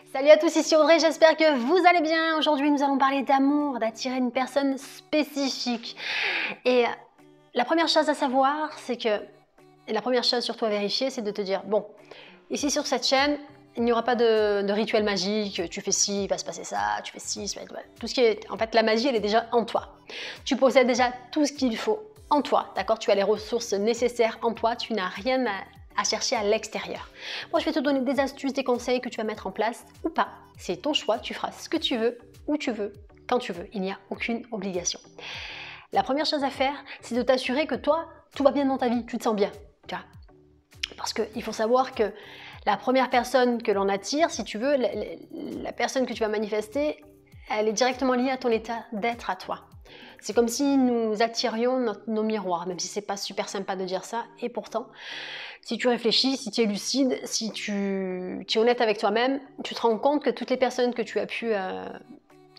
Salut à tous, ici Audrey, j'espère que vous allez bien. Aujourd'hui, nous allons parler d'amour, d'attirer une personne spécifique. Et la première chose à savoir, c'est que, et la première chose surtout à vérifier, c'est de te dire, bon, ici sur cette chaîne, il n'y aura pas de rituel magique, tu fais ci, il va se passer ça, tu fais ci, ça va être... Tout ce qui est... En fait, la magie, elle est déjà en toi. Tu possèdes déjà tout ce qu'il faut en toi, d'accord? Tu as les ressources nécessaires en toi, tu n'as rien à chercher à l'extérieur. Moi, je vais te donner des astuces, des conseils que tu vas mettre en place ou pas. C'est ton choix, tu feras ce que tu veux, où tu veux, quand tu veux. Il n'y a aucune obligation. La première chose à faire, c'est de t'assurer que toi, tout va bien dans ta vie, tu te sens bien. Tu vois? Parce qu'il faut savoir que la première personne que l'on attire, si tu veux, la personne que tu vas manifester, elle est directement liée à ton état d'être à toi. C'est comme si nous attirions nos miroirs, même si c'est pas super sympa de dire ça, et pourtant, si tu réfléchis, si tu es lucide, si tu es honnête avec toi-même, tu te rends compte que toutes les personnes que tu as pu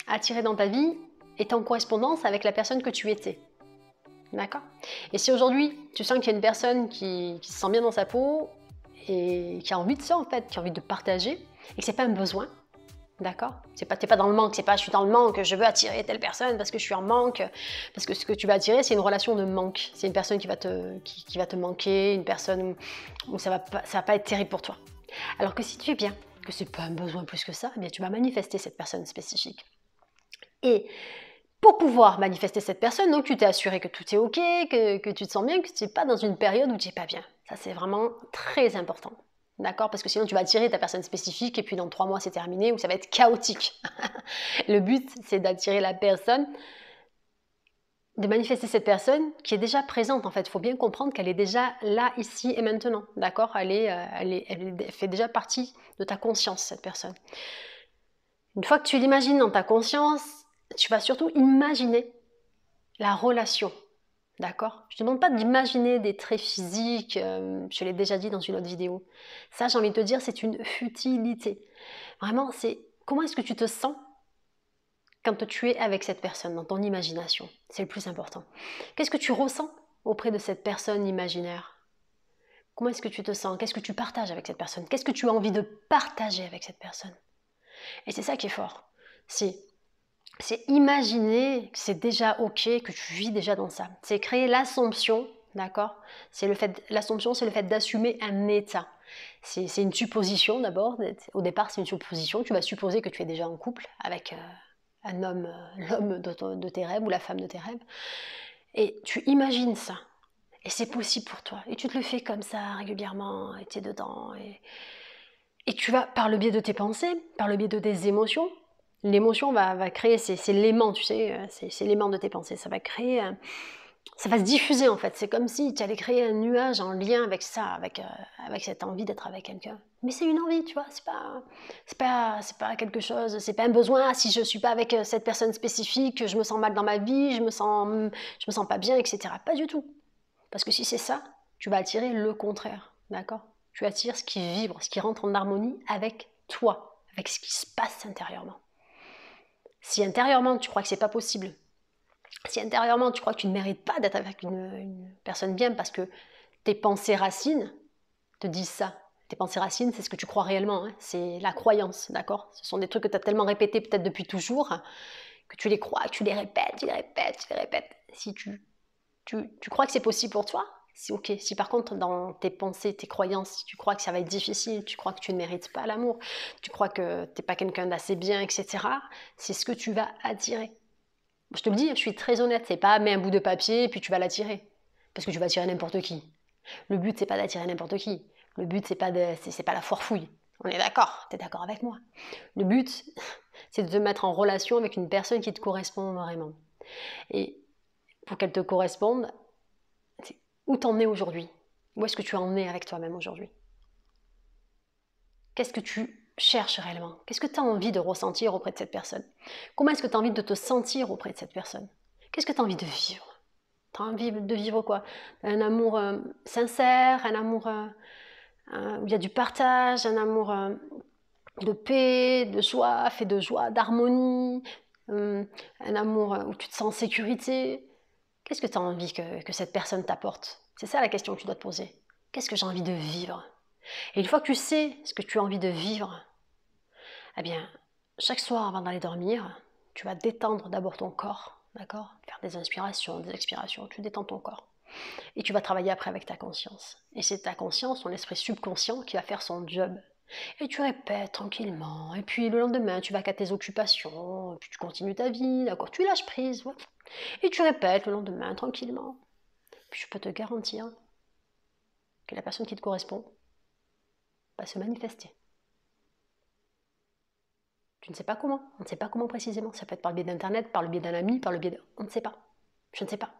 attirer dans ta vie étaient en correspondance avec la personne que tu étais. D'accord? Et si aujourd'hui, tu sens qu'il y a une personne qui se sent bien dans sa peau et qui a envie de ça en fait, qui a envie de partager, et que c'est pas un besoin, d'accord? T'es pas dans le manque, c'est pas je suis dans le manque, je veux attirer telle personne parce que je suis en manque, parce que ce que tu vas attirer, c'est une relation de manque. C'est une personne qui va te manquer, une personne où ça va pas être terrible pour toi. Alors que si tu es bien, que c'est pas un besoin plus que ça, eh bien tu vas manifester cette personne spécifique. Et pour pouvoir manifester cette personne, donc tu t'es assuré que tout est ok, que tu te sens bien, que tu n'es pas dans une période où tu n'es pas bien. Ça, c'est vraiment très important. D'accord? Parce que sinon, tu vas attirer ta personne spécifique et puis dans 3 mois, c'est terminé ou ça va être chaotique. Le but, c'est d'attirer la personne, de manifester cette personne qui est déjà présente en fait. Il faut bien comprendre qu'elle est déjà là, ici et maintenant. D'accord? Elle fait déjà partie de ta conscience, cette personne. Une fois que tu l'imagines dans ta conscience, tu vas surtout imaginer la relation. D'accord? Je ne te demande pas d'imaginer des traits physiques, je l'ai déjà dit dans une autre vidéo. Ça, j'ai envie de te dire, c'est une futilité. Vraiment, c'est comment est-ce que tu te sens quand tu es avec cette personne, dans ton imagination. C'est le plus important. Qu'est-ce que tu ressens auprès de cette personne imaginaire? Comment est-ce que tu te sens? Qu'est-ce que tu partages avec cette personne? Qu'est-ce que tu as envie de partager avec cette personne? Et c'est ça qui est fort. C'est imaginer que c'est déjà ok, que tu vis déjà dans ça. C'est créer l'assomption, d'accord? L'assomption, c'est le fait d'assumer un état. C'est une supposition d'abord. Au départ, c'est une supposition. Tu vas supposer que tu es déjà en couple avec un homme, l'homme de tes rêves ou la femme de tes rêves. Et tu imagines ça. Et c'est possible pour toi. Et tu te le fais comme ça régulièrement, et tu es dedans. Et tu vas, par le biais de tes pensées, par le biais de tes émotions, l'émotion va créer, c'est l'aimant, tu sais, c'est l'aimant de tes pensées. Ça va créer, ça va se diffuser en fait. C'est comme si tu allais créer un nuage en lien avec ça, avec cette envie d'être avec quelqu'un. Mais c'est une envie, tu vois, c'est pas quelque chose, c'est pas un besoin. Ah, si je suis pas avec cette personne spécifique, je me sens mal dans ma vie, je me sens pas bien, etc. Pas du tout. Parce que si c'est ça, tu vas attirer le contraire, d'accord? Tu attires ce qui vibre, ce qui rentre en harmonie avec toi, avec ce qui se passe intérieurement. Si intérieurement tu crois que c'est pas possible, si intérieurement tu crois que tu ne mérites pas d'être avec une personne bien parce que tes pensées racines te disent ça. Tes pensées racines, c'est ce que tu crois réellement, hein. C'est la croyance, d'accord? Ce sont des trucs que tu as tellement répétés peut-être depuis toujours que tu les crois, que tu les répètes, tu les répètes, tu les répètes. Si tu crois que c'est possible pour toi, c'est ok. Si par contre dans tes pensées, tes croyances, si tu crois que ça va être difficile, tu crois que tu ne mérites pas l'amour, tu crois que tu n'es pas quelqu'un d'assez bien, etc., c'est ce que tu vas attirer. Je te le dis, je suis très honnête, c'est pas mets un bout de papier et puis tu vas l'attirer. Parce que tu vas attirer n'importe qui. Le but, c'est pas d'attirer n'importe qui. Le but, c'est pas la foire fouille. On est d'accord, tu es d'accord avec moi. Le but, c'est de te mettre en relation avec une personne qui te correspond vraiment. Et pour qu'elle te corresponde, où t'en es aujourd'hui? Où est-ce que tu en es avec toi-même aujourd'hui? Qu'est-ce que tu cherches réellement? Qu'est-ce que tu as envie de ressentir auprès de cette personne? Comment est-ce que tu as envie de te sentir auprès de cette personne? Qu'est-ce que tu as envie de vivre? Tu as envie de vivre quoi? Un amour sincère, un amour où il y a du partage, un amour de paix, de soif et de joie, d'harmonie, un amour où tu te sens en sécurité. Qu'est-ce que tu as envie que cette personne t'apporte? C'est ça la question que tu dois te poser. Qu'est-ce que j'ai envie de vivre? Et une fois que tu sais ce que tu as envie de vivre, Eh bien, chaque soir avant d'aller dormir, tu vas détendre d'abord ton corps, d'accord? Faire des inspirations, des expirations, tu détends ton corps. Et tu vas travailler après avec ta conscience. Et c'est ta conscience, ton esprit subconscient qui va faire son job. Et tu répètes tranquillement. Et puis le lendemain, tu vas qu'à tes occupations. Et puis tu continues ta vie, d'accord? Tu lâches prise. Ouais. Et tu répètes le lendemain tranquillement. Puis je peux te garantir que la personne qui te correspond va se manifester. Tu ne sais pas comment. On ne sait pas comment précisément. Ça peut être par le biais d'internet, par le biais d'un ami, par le biais de... On ne sait pas. Je ne sais pas.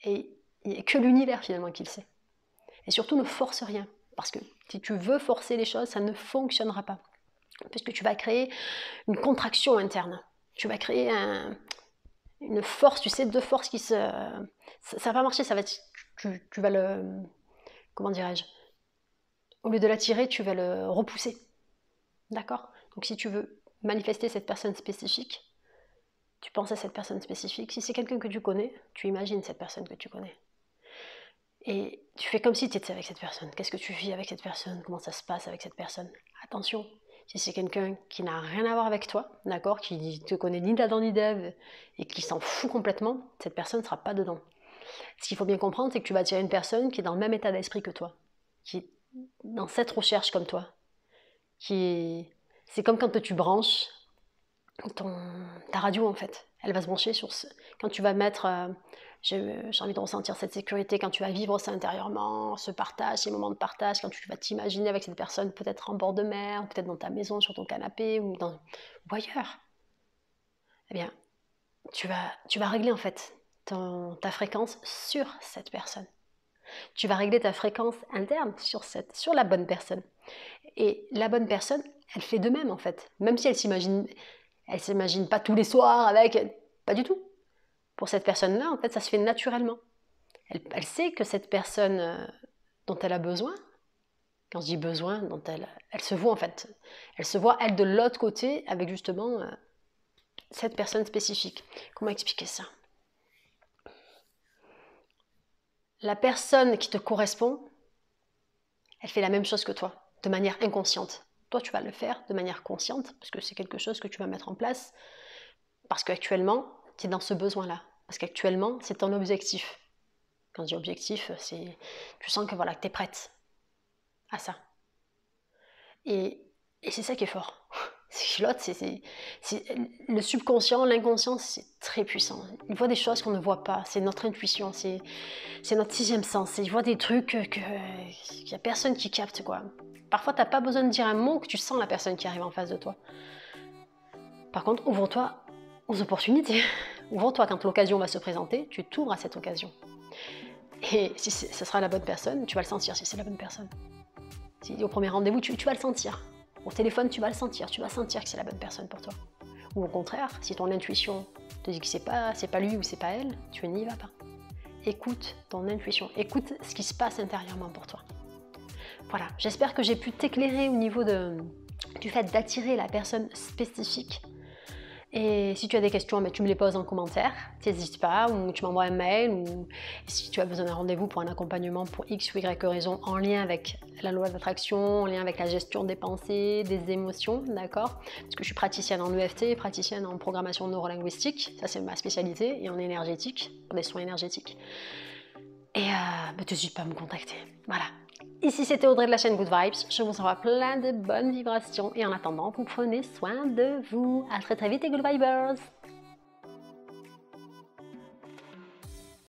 Et il n'y a que l'univers finalement qui le sait. Et surtout, ne force rien. Parce que si tu veux forcer les choses, ça ne fonctionnera pas. Puisque tu vas créer une contraction interne. Tu vas créer une force, tu sais, deux forces qui se... Ça va pas marcher, ça va être... Tu vas le... Comment dirais-je? Au lieu de l'attirer, tu vas le repousser. D'accord? Donc si tu veux manifester cette personne spécifique, tu penses à cette personne spécifique. Si c'est quelqu'un que tu connais, tu imagines cette personne que tu connais. Et tu fais comme si tu étais avec cette personne. Qu'est-ce que tu vis avec cette personne? Comment ça se passe avec cette personne? Attention, si c'est quelqu'un qui n'a rien à voir avec toi, d'accord, qui te connaît ni d'Adam ni d'Ève et qui s'en fout complètement, cette personne ne sera pas dedans. Ce qu'il faut bien comprendre, c'est que tu vas attirer une personne qui est dans le même état d'esprit que toi, qui est dans cette recherche comme toi, c'est comme quand tu branches ta radio en fait. Elle va se brancher sur ce... Quand tu vas mettre... j'ai envie de ressentir cette sécurité, quand tu vas vivre ça intérieurement, ce partage, ces moments de partage, quand tu vas t'imaginer avec cette personne peut-être en bord de mer, ou peut-être dans ta maison, sur ton canapé, ou ailleurs. Eh bien, tu vas régler en fait ta fréquence sur cette personne. Tu vas régler ta fréquence interne sur la bonne personne. Et la bonne personne, elle fait de même en fait. Même si elle s'imagine pas tous les soirs avec... Pas du tout. Pour cette personne-là, en fait, ça se fait naturellement. Elle sait que cette personne dont elle a besoin, quand je dis besoin, dont elle se voit en fait, elle se voit, elle, de l'autre côté, avec justement cette personne spécifique. Comment expliquer ça? La personne qui te correspond, elle fait la même chose que toi, de manière inconsciente. Toi, tu vas le faire de manière consciente, parce que c'est quelque chose que tu vas mettre en place, parce qu'actuellement, tu es dans ce besoin-là. Parce qu'actuellement, c'est ton objectif. Quand je dis objectif, c'est tu sens que voilà, tu es prête à ça. Et c'est ça qui est fort. L'autre, c'est le subconscient, l'inconscient, c'est très puissant. Il voit des choses qu'on ne voit pas. C'est notre intuition, c'est notre sixième sens. Il voit des trucs qu'il n'y a personne qui capte, quoi. Parfois, tu n'as pas besoin de dire un mot que tu sens la personne qui arrive en face de toi. Par contre, ouvre-toi aux opportunités. Ouvre-toi quand l'occasion va se présenter, tu t'ouvres à cette occasion. Et si ce sera la bonne personne, tu vas le sentir si c'est la bonne personne. Si au premier rendez-vous, tu vas le sentir. Au téléphone, tu vas le sentir. Tu vas sentir que c'est la bonne personne pour toi. Ou au contraire, si ton intuition te dit que c'est pas lui ou c'est pas elle, tu n'y vas pas. Écoute ton intuition. Écoute ce qui se passe intérieurement pour toi. Voilà, j'espère que j'ai pu t'éclairer au niveau du fait d'attirer la personne spécifique. Et si tu as des questions, tu me les poses en commentaire, n'hésite pas, ou tu m'envoies un mail, ou si tu as besoin d'un rendez-vous pour un accompagnement pour X ou Y raison en lien avec la loi d'attraction, en lien avec la gestion des pensées, des émotions, d'accord? Parce que je suis praticienne en EFT, praticienne en programmation neurolinguistique, ça c'est ma spécialité, et en énergétique, pour des soins énergétiques. Et n'hésite pas à me contacter, voilà. Ici c'était Audrey de la chaîne Good Vibes, je vous envoie plein de bonnes vibrations et en attendant, vous prenez soin de vous. À très vite les Good Vibers!